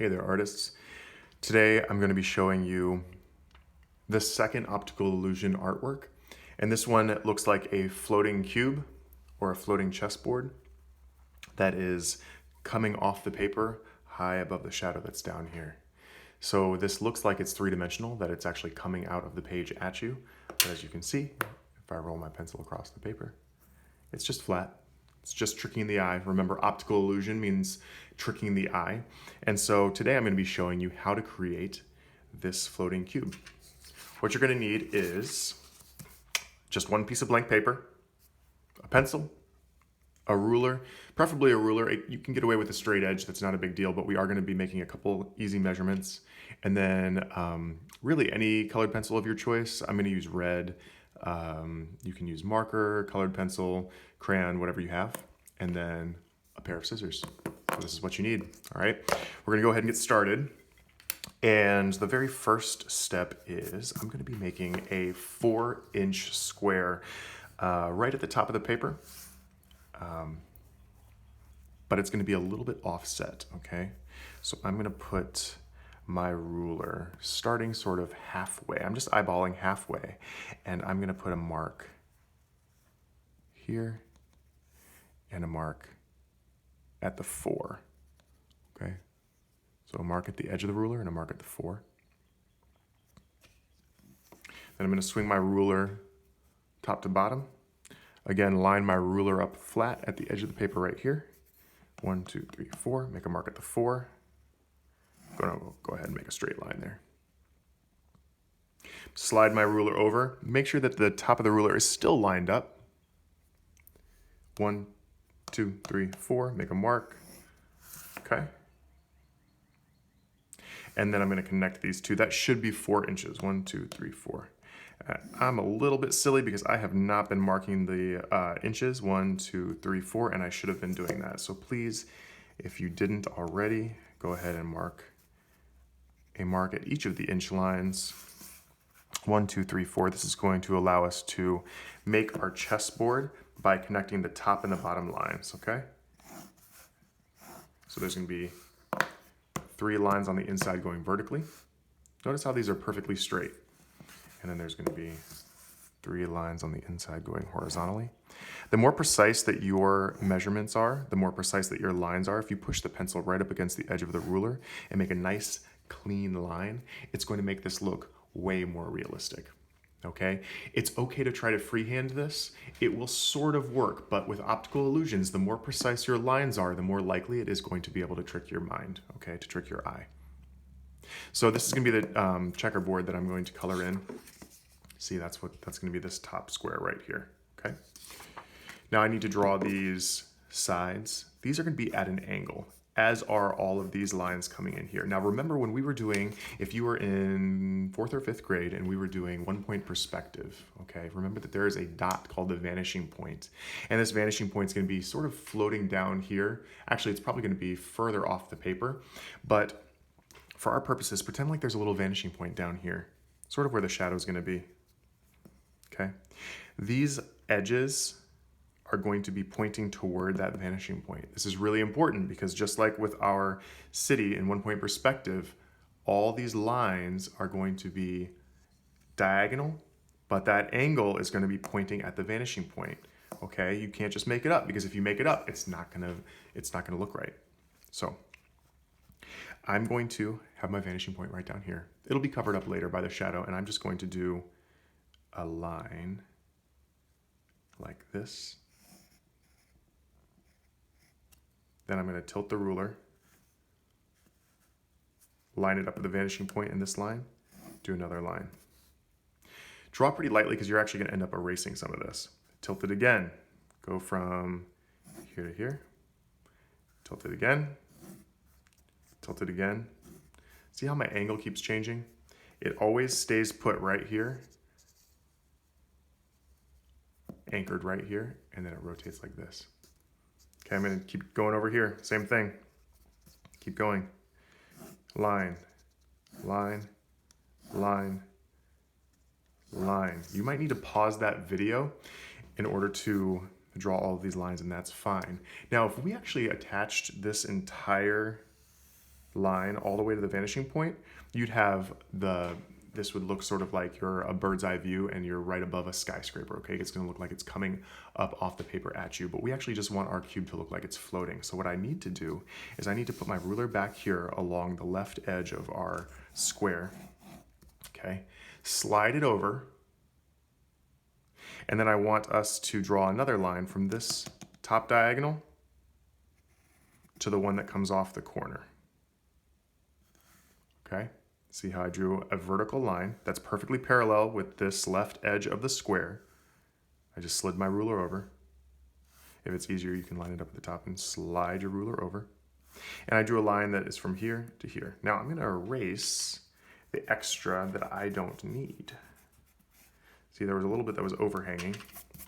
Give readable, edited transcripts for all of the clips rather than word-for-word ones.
Hey there, artists. Today I'm going to be showing you the second optical illusion artwork. And this one looks like a floating cube or a floating chessboard that is coming off the paper high above the shadow that's down here. So this looks like it's three-dimensional, that it's actually coming out of the page at you. But as you can see, if I roll my pencil across the paper, it's just flat. It's just tricking the eye. Remember, optical illusion means tricking the eye. And so today I'm going to be showing you how to create this floating cube. What you're going to need is just one piece of blank paper, a pencil, a ruler, preferably a ruler. You can get away with a straight edge, that's not a big deal, but we are going to be making a couple easy measurements. And then really any colored pencil of your choice. I'm going to use red. You can use marker, colored pencil, crayon, whatever you have, and then a pair of scissors. So this is what you need, all right? We're gonna go ahead and get started. And the very first step is I'm gonna be making a 4-inch square right at the top of the paper, but it's gonna be a little bit offset, okay? So I'm gonna put my ruler starting sort of halfway. I'm just eyeballing halfway, and I'm gonna put a mark here and a mark at the 4, okay? So a mark at the edge of the ruler and a mark at the 4. Then I'm gonna swing my ruler top to bottom. Again, line my ruler up flat at the edge of the paper right here. 1, 2, 3, 4, make a mark at the 4. Gonna go ahead and make a straight line there. Slide my ruler over. Make sure that the top of the ruler is still lined up. 1, 2, 3, 4, make a mark. Okay. And then I'm gonna connect these two. That should be 4 inches. 1, 2, 3, 4. I'm a little bit silly because I have not been marking the inches. 1, 2, 3, 4, and I should have been doing that. So please, if you didn't already, go ahead and mark a mark at each of the inch lines. 1, 2, 3, 4. This is going to allow us to make our chessboard by connecting the top and the bottom lines, okay? So there's gonna be 3 lines on the inside going vertically. Notice how these are perfectly straight. And then there's gonna be 3 lines on the inside going horizontally. The more precise that your measurements are, the more precise that your lines are, if you push the pencil right up against the edge of the ruler and make a nice clean line, it's going to make this look way more realistic, okay? It's okay to try to freehand this. It will sort of work, but with optical illusions, the more precise your lines are, the more likely it is going to be able to trick your mind, okay, to trick your eye. So this is gonna be the checkerboard that I'm going to color in. See, that's gonna be this top square right here, okay? Now I need to draw these sides. These are gonna be at an angle, as are all of these lines coming in here. Now remember when we were doing, if you were in 4th or 5th grade and we were doing 1-point perspective, okay? Remember that there is a dot called the vanishing point. And this vanishing point is gonna be sort of floating down here. Actually, it's probably gonna be further off the paper, but for our purposes, pretend like there's a little vanishing point down here, sort of where the shadow is gonna be, okay? These edges are going to be pointing toward that vanishing point. This is really important because just like with our city in 1-point perspective, all these lines are going to be diagonal, but that angle is going to be pointing at the vanishing point. Okay, you can't just make it up because if you make it up, it's not gonna look right. So I'm going to have my vanishing point right down here. It'll be covered up later by the shadow, and I'm just going to do a line like this. Then I'm going to tilt the ruler, line it up with the vanishing point in this line, do another line. Draw pretty lightly because you're actually going to end up erasing some of this. Tilt it again, go from here to here, tilt it again, tilt it again. See how my angle keeps changing? It always stays put right here, anchored right here, and then it rotates like this. Okay, I'm gonna keep going over here, same thing. Keep going. Line, line, line, line. You might need to pause that video in order to draw all of these lines, and that's fine. Now, if we actually attached this entire line all the way to the vanishing point, you'd have this would look sort of like you're a bird's eye view and you're right above a skyscraper, okay? It's gonna look like it's coming up off the paper at you, but we actually just want our cube to look like it's floating. So what I need to do is I need to put my ruler back here along the left edge of our square, okay? Slide it over, and then I want us to draw another line from this top diagonal to the one that comes off the corner, okay? See how I drew a vertical line that's perfectly parallel with this left edge of the square. I just slid my ruler over. If it's easier, you can line it up at the top and slide your ruler over. And I drew a line that is from here to here. Now I'm gonna erase the extra that I don't need. See, there was a little bit that was overhanging,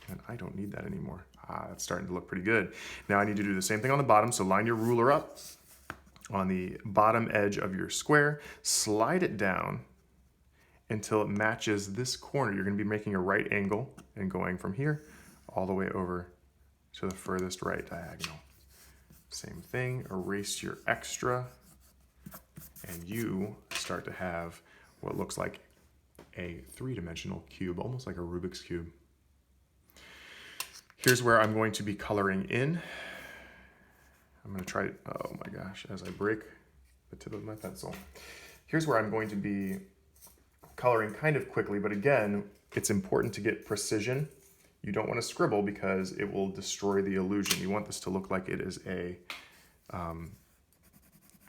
and I don't need that anymore. That's starting to look pretty good. Now I need to do the same thing on the bottom, so line your ruler up on the bottom edge of your square, slide it down until it matches this corner. You're gonna be making a right angle and going from here all the way over to the furthest right diagonal. Same thing, erase your extra, and you start to have what looks like a three-dimensional cube, almost like a Rubik's Cube. Here's where I'm going to be coloring in. I'm gonna try, oh my gosh, as I break the tip of my pencil. Here's where I'm going to be coloring kind of quickly, but again, it's important to get precision. You don't want to scribble because it will destroy the illusion. You want this to look like it is a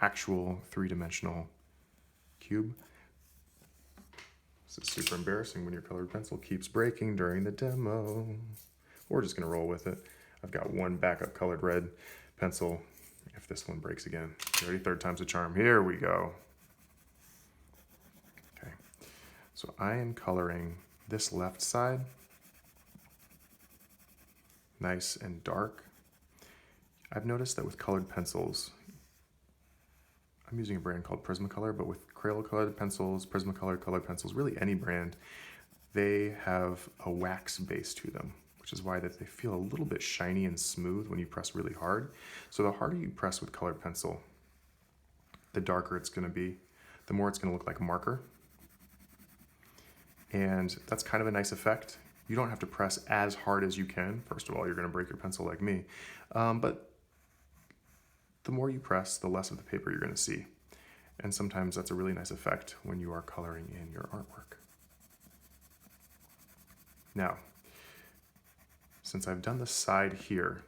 actual three-dimensional cube. This is super embarrassing when your colored pencil keeps breaking during the demo. We're just gonna roll with it. I've got one backup colored red pencil if this one breaks again. Ready? Third time's a charm. Here we go. Okay, so I am coloring this left side nice and dark. I've noticed that with colored pencils, I'm using a brand called Prismacolor, but with Crayola colored pencils, Prismacolor colored pencils, really any brand, they have a wax base to them, which is why that they feel a little bit shiny and smooth when you press really hard. So the harder you press with colored pencil, the darker it's gonna be, the more it's gonna look like marker. And that's kind of a nice effect. You don't have to press as hard as you can. First of all, you're gonna break your pencil like me. But the more you press, the less of the paper you're gonna see. And sometimes that's a really nice effect when you are coloring in your artwork. Now, since I've done the side here,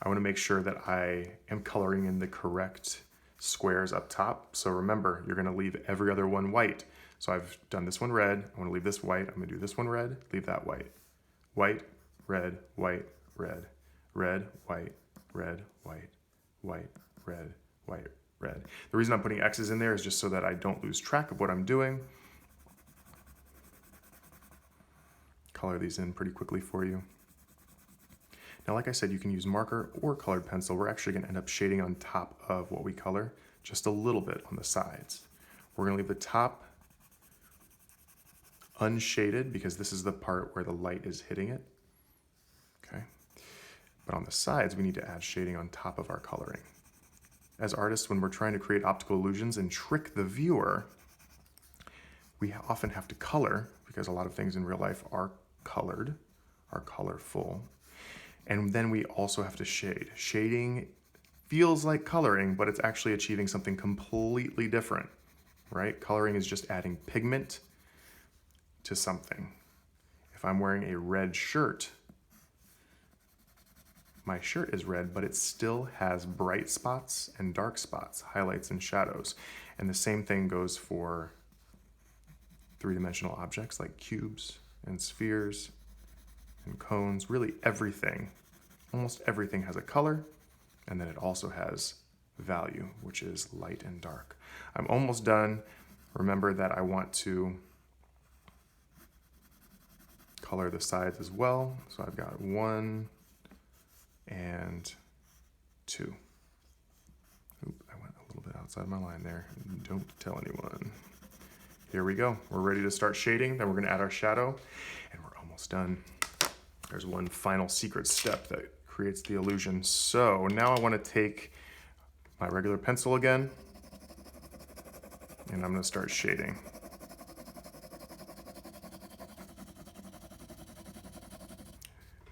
I wanna make sure that I am coloring in the correct squares up top. So remember, you're gonna leave every other one white. So I've done this one red, I wanna leave this white, I'm gonna do this one red, leave that white. White, red, white, red, red, white, red, white, white, red, white, red. The reason I'm putting X's in there is just so that I don't lose track of what I'm doing. Color these in pretty quickly for you. Now, like I said, you can use marker or colored pencil. We're actually gonna end up shading on top of what we color, just a little bit on the sides. We're gonna leave the top unshaded because this is the part where the light is hitting it, okay? But on the sides, we need to add shading on top of our coloring. As artists, when we're trying to create optical illusions and trick the viewer, we often have to color because a lot of things in real life are colored, are colorful. And then we also have to shade. Shading feels like coloring, but it's actually achieving something completely different, right? Coloring is just adding pigment to something. If I'm wearing a red shirt, my shirt is red, but it still has bright spots and dark spots, highlights and shadows. And the same thing goes for three-dimensional objects like cubes and spheres and cones. Really everything, almost everything has a color, and then it also has value, which is light and dark. I'm almost done. Remember that I want to color the sides as well. So I've got 1 and 2. Oop, I went a little bit outside my line there. Don't tell anyone. Here we go. We're ready to start shading. Then we're gonna add our shadow, and we're almost done. There's one final secret step that creates the illusion. So now I wanna take my regular pencil again, And I'm going to start shading.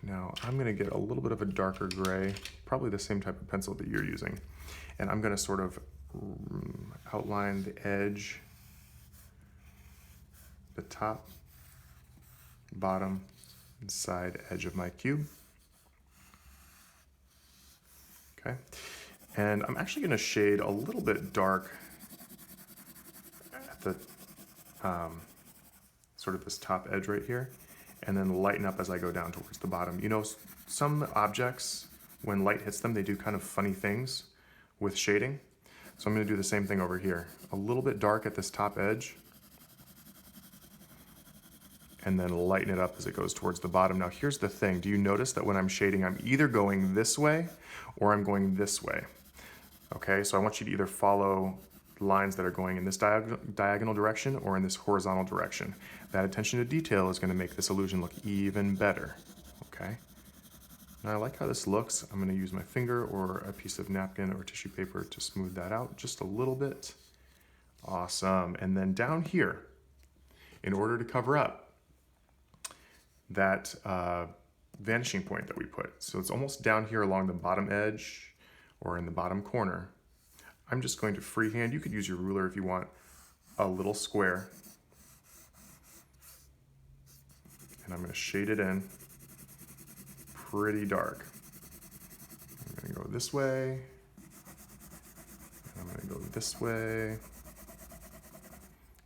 Now I'm going to get a little bit of a darker gray, probably the same type of pencil that you're using. And I'm going to sort of outline the edge, the top, bottom, and side edge of my cube. Okay. And I'm actually going to shade a little bit dark at the sort of this top edge right here, and then lighten up as I go down towards the bottom. You know, some objects, when light hits them, they do kind of funny things with shading. So I'm going to do the same thing over here. A little bit dark at this top edge, and then lighten it up as it goes towards the bottom. Now here's the thing. Do you notice that when I'm shading, I'm either going this way or I'm going this way? Okay, so I want you to either follow lines that are going in this diagonal direction or in this horizontal direction. That attention to detail is going to make this illusion look even better. Okay. Now I like how this looks. I'm going to use my finger or a piece of napkin or tissue paper to smooth that out just a little bit. Awesome. And then down here, in order to cover up that vanishing point that we put, so it's almost down here along the bottom edge or in the bottom corner, I'm just going to freehand, you could use your ruler if you want, a little square. And I'm going to shade it in pretty dark. I'm going to go this way. And I'm going to go this way.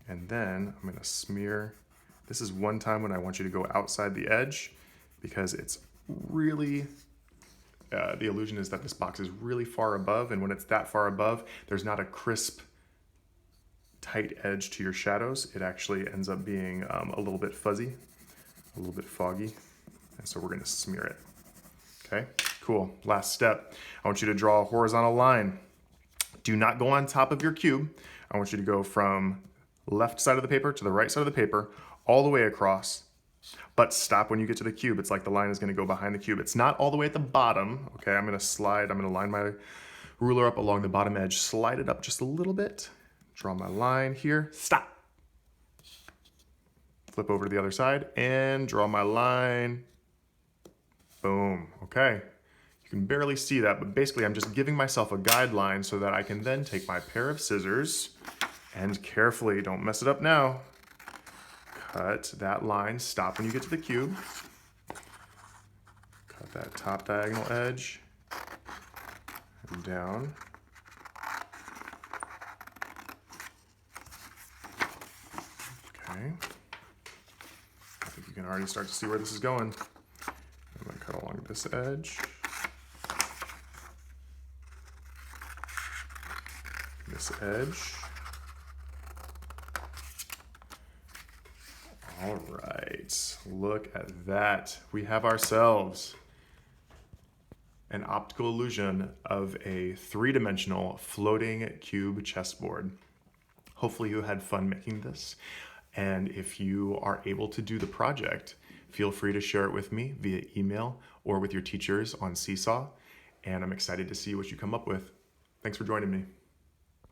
And then I'm going to smear. This is one time when I want you to go outside the edge because it's really, the illusion is that this box is really far above, and when it's that far above, there's not a crisp, tight edge to your shadows. It actually ends up being a little bit fuzzy, a little bit foggy, and so we're going to smear it. Okay, cool. Last step. I want you to draw a horizontal line. Do not go on top of your cube. I want you to go from left side of the paper to the right side of the paper, all the way across. But stop when you get to the cube. It's like the line is going to go behind the cube. It's not all the way at the bottom. Okay, I'm going to line my ruler up along the bottom edge, slide it up just a little bit, draw my line here, stop. Flip over to the other side and draw my line. Boom. Okay. You can barely see that, but basically I'm just giving myself a guideline so that I can then take my pair of scissors and carefully, don't mess it up now, cut that line, stop when you get to the cube, cut that top diagonal edge, and down. Okay. I think you can already start to see where this is going. I'm going to cut along this edge, this edge. All right, look at that. We have ourselves an optical illusion of a three-dimensional floating cube chessboard. Hopefully you had fun making this. And if you are able to do the project, feel free to share it with me via email or with your teachers on Seesaw. And I'm excited to see what you come up with. Thanks for joining me.